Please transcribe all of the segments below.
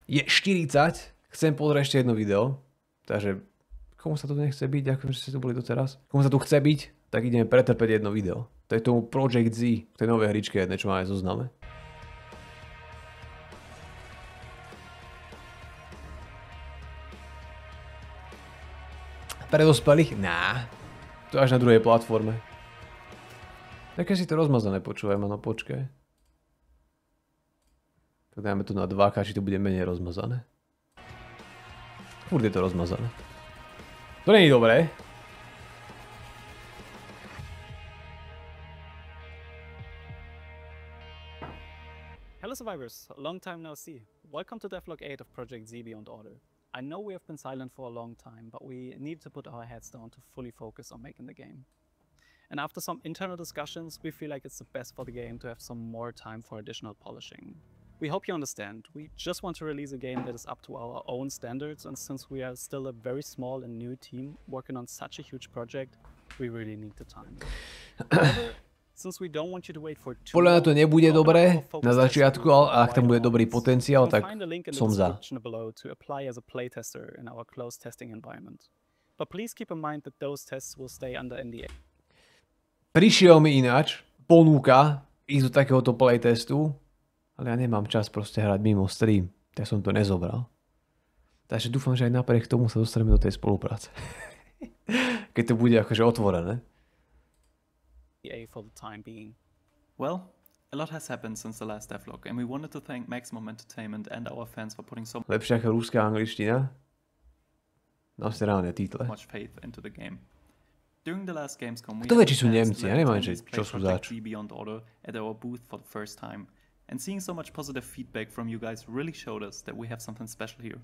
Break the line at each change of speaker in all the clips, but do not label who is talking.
Je 40, chcem pozrieť ešte jedno video, takže komu sa tu nechce byť, ďakujem, že ste tu boli doteraz. Komu sa tu chce byť, tak ideme pretrpeť jedno video. To je tomu Projekt Z, v tej novej hričke jedné, čo máme v zozname. Pre dospelých? Nah. To až na druhej platforme. Také si to rozmazané počúvaj, no počkaj. Tak dáme to na 2K, či to bude menej rozmazané. Furt je to rozmazané. To nie je dobré.
Hello survivors, long time no see. Welcome to Devlog 8 of Projekt Z Beyond Order. I know we have been silent for a long time, but we need to put our heads down to fully focus on making the game. And after some internal discussions, we feel like it's the best for the game to have some more time for additional polishing. We hope you understand. We just want to release a game that is up to our own standards, and since we are still a very small and new team working on such a huge project, we really need the time. However, since we don't want you to wait for too
Podľa mňa to nebude dobré na začiatku, ale ak tam bude dobrý potenciál, tak som za.
To apply as a playtester in our closed testing environment. But please keep in mind that those tests will stay under NDA.
Prišiel mi ináč ponúka ísť do takéhoto playtestu, ale ja nemám čas proste hrať mimo stream, tak som to nezobral. Takže dúfam, že aj napriek tomu sa dostaneme do tej spolupráce. Keď to bude akože otvorené.
For the time being.
Well, a lot has happened since the last devlog, and we wanted to thank Maximum Entertainment and our fans for putting so
Lepšia ako ruská angličtina. No ste reálne title.
much faith into the game. During the last Gamescom, we
Kto vie, či sú
had the
Nemci?
chance to
Ja
let
neviem,
attendees
čo
play
sú
Projekt
zač.
Z Beyond Order at our booth for the first time, and seeing so much positive feedback from you guys really showed us that we have something special here.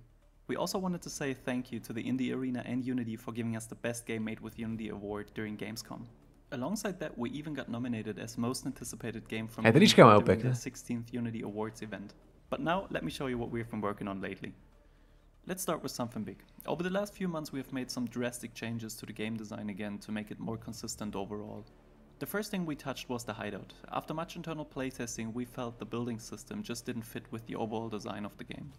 We also wanted to say thank you to the Indie Arena and Unity for giving us the Best Game Made with Unity award during Gamescom. Alongside that, we even got nominated as most anticipated game from
Aj
Unity
trička majú
during
pekné.
the 16th Unity Awards event. But now, let me show you what we've been working on lately. Let's start with something big. Over the last few months, we have made some drastic changes to the game design again to make it more consistent overall. The first thing we touched was the hideout. After much internal playtesting, we felt the building system just didn't fit with the overall design of the game.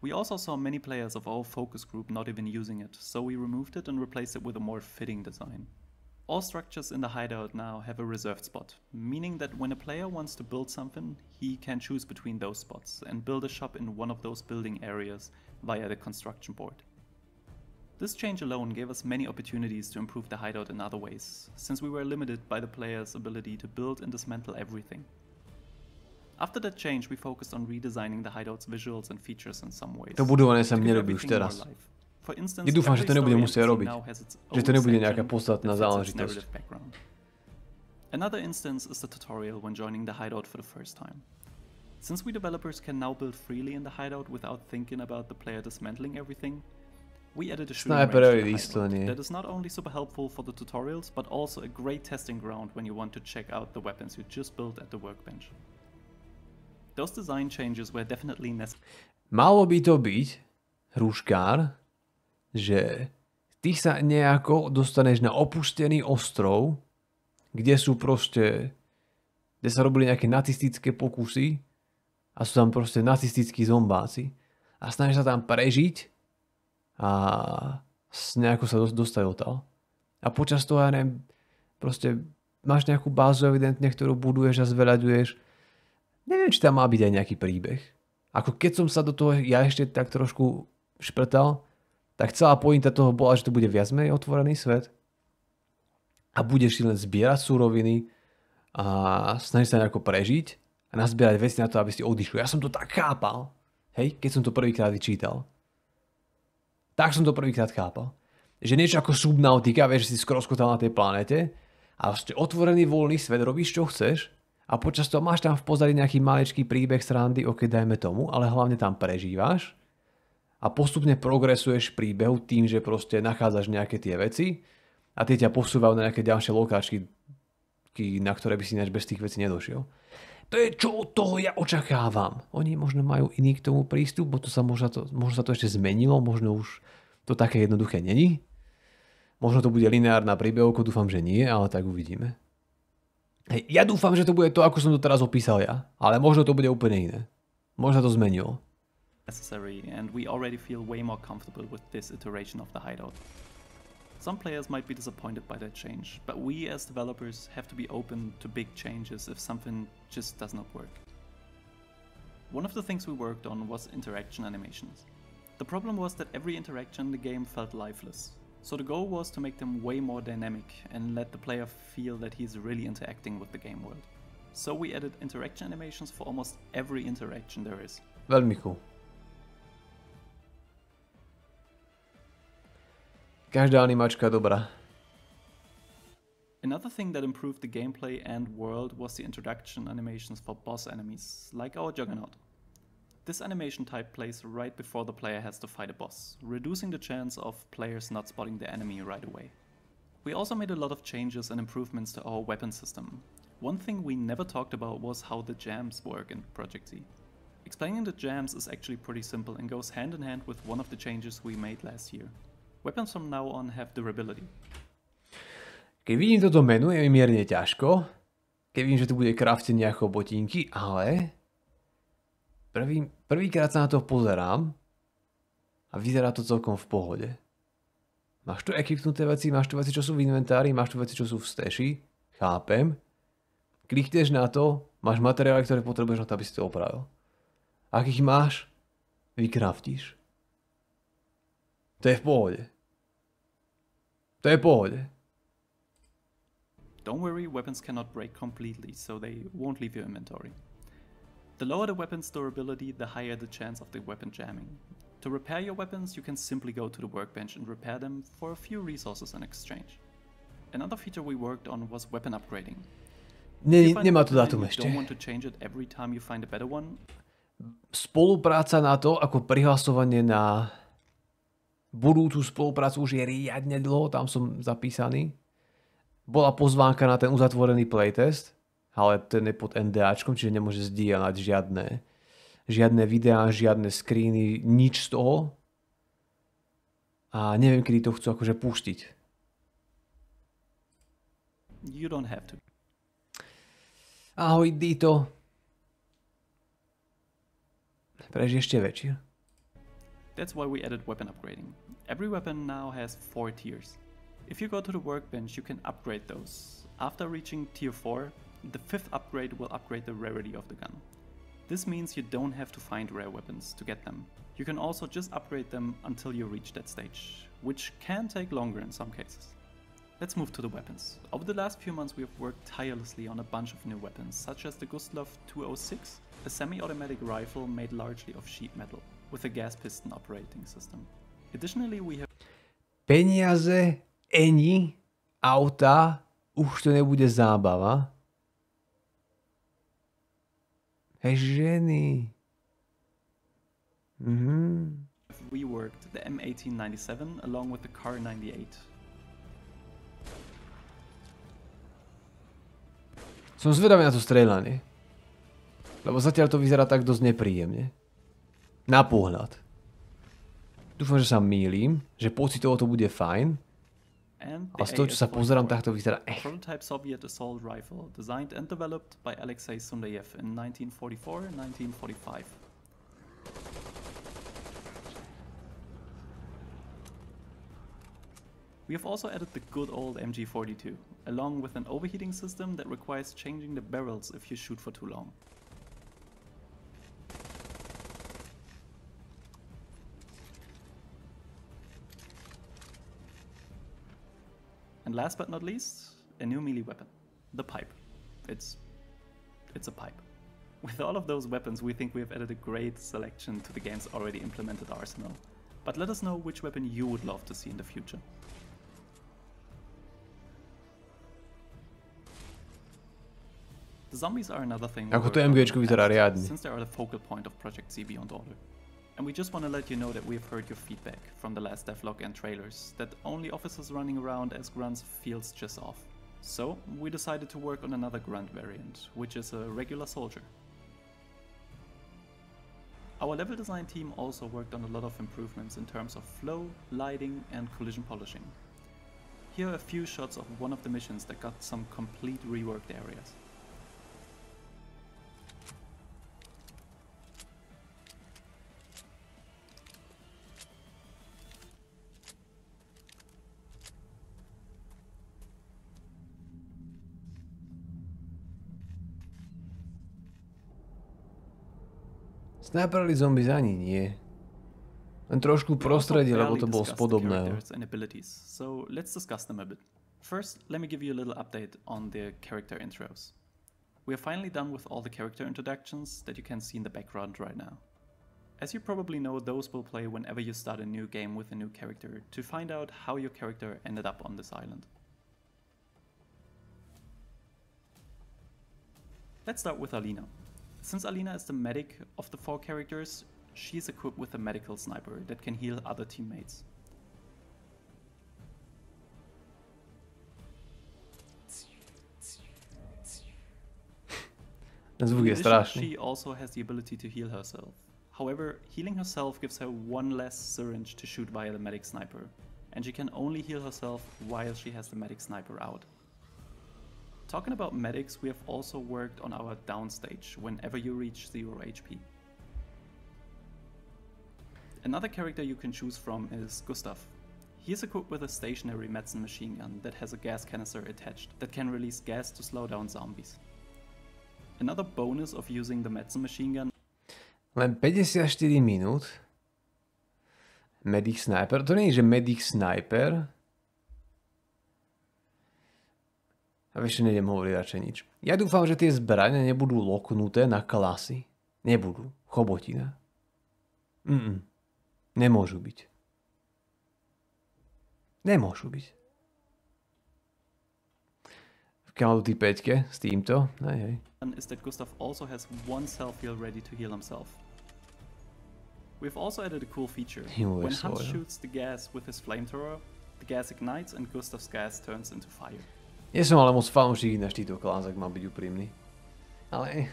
We also saw many players of our focus group not even using it, so we removed it and replaced it with a more fitting design. All structures in the hideout now have a reserved spot, meaning that when a player wants to build something, he can choose between those spots and build a shop in one of those building areas via the construction board. This change alone gave us many opportunities to improve the hideout in other ways, since we were limited by the player's ability to build and dismantle everything. After that change, we focused on redesigning the hideout's visuals and features in some ways.
To budovanie sa
to
mi
give
nerobí už
everything
teraz.
more life. For instance,
Ja dúfam, že to
every
nebudem
story
musieť
NPC
robiť.
now has its
Že to
own
nebude
section
nejaká podstatná
that fits its
záležitosť.
narrative background. Another instance is the tutorial when joining the hideout for the first time. Since we developers can now build freely in the hideout without thinking about the player dismantling everything, we added a shooting range to
Sniperovi
the
isto
hideout
nie.
that is not only super helpful for the tutorials, but also a great testing ground when you want to check out the weapons you just built at the workbench. Those design changes were definitely necessary.
Malo by to byť, hruškár, že ty sa nejako dostaneš na opustený ostrov, kde sú proste, kde sa robili nejaké nacistické pokusy a sú tam proste nacistickí zombáci a snažíš sa tam prežiť a nejako sa dostať odtiaľ. A počas toho, ja neviem, proste máš nejakú bázu evidentne, ktorú buduješ a zveľaďuješ. Neviem, či tam má byť aj nejaký príbeh. Ako keď som sa do toho ja ešte tak trošku šprtal, tak celá pointa toho bola, že to bude viac menej otvorený svet a budeš si len zbierať suroviny a snažiť sa nejako prežiť a nazbierať veci na to, aby si odišiel. Ja som to tak chápal, hej, keď som to prvýkrát vyčítal. Tak som to prvýkrát chápal. Že niečo ako Subnautica, vieš, že si skoro skotal na tej planete a vlastne otvorený voľný svet, robíš čo chceš a počas toho máš tam v pozadí nejaký maličký príbeh srandy, ok, dajme tomu, ale hlavne tam prežívaš a postupne progresuješ v príbehu tým, že proste nachádzaš nejaké tie veci a tie ťa posúvajú na nejaké ďalšie lokáčky, na ktoré by si ináč bez tých vecí nedošiel. To je čo od toho ja očakávam. Oni možno majú iný k tomu prístup, bo to sa možno sa to ešte zmenilo, možno už to také jednoduché není. Možno to bude lineárna príbehovka, dúfam, že nie, ale tak uvidíme. Hej, ja dúfam, že to bude to, ako som to teraz opísal ja, ale možno to bude úplne iné. Možno to zmenilo.
necessary, and we already feel way more comfortable with this iteration of the hideout. Some players might be disappointed by that change, but we as developers have to be open to big changes if something just does not work. One of the things we worked on was interaction animations. The problem was that every interaction in the game felt lifeless, so the goal was to make them way more dynamic and let the player feel that he's really interacting with the game world. So we added interaction animations for almost every interaction there is.
Veľmi cool. Každá animačka dobrá.
Another thing that improved the gameplay and world was the introduction animations for boss enemies, like our Juggernaut. This animation type plays right before the player has to fight a boss, reducing the chance of players not spotting the enemy right away. We also made a lot of changes and improvements to our weapon system. One thing we never talked about was how the jams work in Projekt Z. Explaining the jams is actually pretty simple and goes hand in hand with one of the changes we made last year. Weapons from now on have durability.
Keď vidím toto menu, je mi mierne ťažko. Keď vidím, že tu bude craftenie ako botinky, ale prvýkrát sa na to pozerám a vyzerá to celkom v pohode. Máš tu ekipnuté veci, máš tu veci, čo sú v inventári, máš tu veci, čo sú v stashi, chápem. Klikneš na to, máš materiály, ktoré potrebuješ na to, aby si to opravil. Ak ich máš, vykraftíš. To je v pohode. To je v pohode.
Don't worry, weapons cannot break completely, so they won't leave your inventory. The lower the weapon's durability, the higher the chance of the weapon jamming. To repair your weapons, you can simply go to the workbench and repair them for a few resources in exchange. Another feature we worked on was weapon upgrading.
Nemá to dátum ešte.
Don't want to change it every time you find a better one.
Spolupráca na to, ako prihlasovanie na budúcu spoluprácu už je riadne dlho, tam som zapísaný. Bola pozvánka na ten uzatvorený playtest, ale ten je pod NDAčkom, čiže nemôže zdieľať žiadne videá, žiadne screeny, nič z toho. A neviem, kedy to chcú akože pustiť.
You don't have to.
Ahoj, Dito. Preži ešte väčšie.
That's why we added weapon upgrading. Every weapon now has 4 tiers. If you go to the workbench, you can upgrade those. After reaching tier 4, the 5th upgrade will upgrade the rarity of the gun. This means you don't have to find rare weapons to get them. You can also just upgrade them until you reach that stage, which can take longer in some cases. Let's move to the weapons. Over the last few months we have worked tirelessly on a bunch of new weapons, such as the Gustav 206, a semi-automatic rifle made largely of sheet metal, with a gas piston operating system. Additionally we have...
Peniaze, eni, auta, už to nebude zábava. Hej, ženy.
Reworked the M1897 along with the Car 98.
Som zvedavý na to strieľanie. Lebo zatiaľ to vyzerá tak dosť nepríjemne. Na pohľad. Dúfam, že sa mýlim, že pocitovo to bude fajn. A z toho, čo sa pozerám, tak to vyzerá
Prototype Soviet assault rifle, designed and developed by Alexei Sundayev in 1944 and 1945. We have also added the good old MG42, along with an overheating system that requires changing the barrels if you shoot for too long. And last but not least, a new melee weapon, the pipe. It's a pipe. With all of those weapons, we think we have added a great selection to the game's already implemented arsenal. But let us know which weapon you would love to see in the future. The zombies are another thing
Ako to MGčko vyzerá riadne.
since they are the focal point of Projekt Z Beyond Order. And we just want to let you know that we have heard your feedback from the last devlog and trailers, that only officers running around as grunts feels just off. So we decided to work on another grunt variant, which is a regular soldier. Our level design team also worked on a lot of improvements in terms of flow, lighting and collision polishing. Here are a few shots of one of the missions that got some complete reworked areas.
Sniperili zombies ani nie. Len trošku prostredie, lebo to bolo z podobného.
So let's discuss them a bit. First, let me give you a little update on the character intros. We are finally done with all the character introductions that you can see in the background right now. As you probably know, those will play whenever you start a new game with a new character to find out how your character ended up on this island. Let's start with Alina. Since Alina is the medic of the 4 characters, she is equipped with a medical sniper that can heal other teammates. She also has the ability to heal herself. However, healing herself gives her one less syringe to shoot via the medic sniper, and she can only heal herself while she has the medic sniper out. Talking about medics, we have also worked on our down stage whenever you reach 0 HP. Another character you can choose from is Gustav. He is equipped with a stationary medicine machine gun that has a gas canister attached that can release gas to slow down zombies. Another bonus of using the medicine machine gun.
Len 54 minút. Medic Sniper. To nie je, že Medic Sniper. A ešte nejdem hovoriť radšej nič. Ja dúfam, že tie zbrane nebudú loknuté na klasy. Nebudú. Chobotina. Nemôžu byť. Nemôžu byť. V Call of Duty 5 s týmto. Hej.
Is that Gustav also has one self-heal ready to heal himself. We've also added a cool feature. When Hans shoots the gas with his flamethrower, the gas ignites and Gustav's gas turns into fire.
Nie som ale moc fanúšik na týchto klás, ak mám byť úprimný. Ale...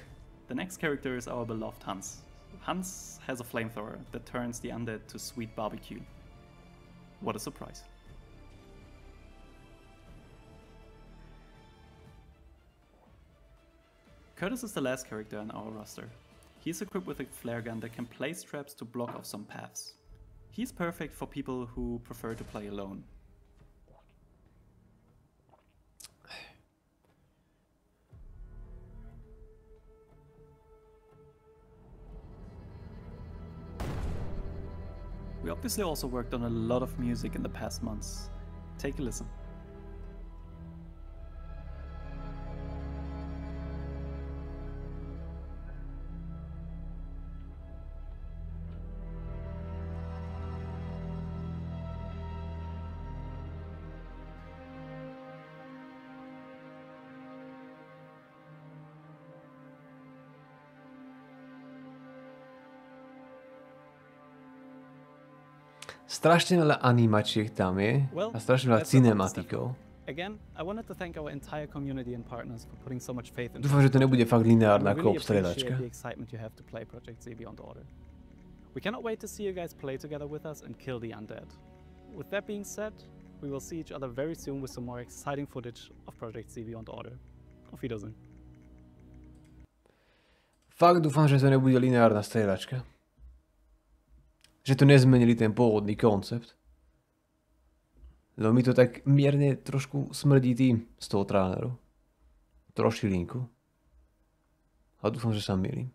The next character is our beloved Hans. Hans has a flamethrower that turns the undead to sweet barbecue. What a surprise. Curtis is the last character in our roster. He's equipped with a flare gun that can place traps to block off some paths. He's perfect for people who prefer to play alone. We obviously also worked on a lot of music in the past months. Take a listen.
Strašne veľa animačiek tam je a strašne veľa cinematikov.
Again, I wanted to thank our entire community and partners for putting so much faith in.
Dúfam, že to nebude fakt lineárna co-op strieľačka.
The excitement you have to play Projekt Z Beyond Order. We cannot wait to see you guys play together with us and kill the undead. With that being said, we will see each other very soon with some more exciting footage of Projekt Z Beyond Order. Auf Wiedersehen.
Fakt dúfam, že to nebude lineárna strieľačka. Že to nezmenili ten pôvodný koncept. No mi to tak mierne trošku smrdí tým z toho traileru. Trošilinku. A dúfam, že sa mýlim.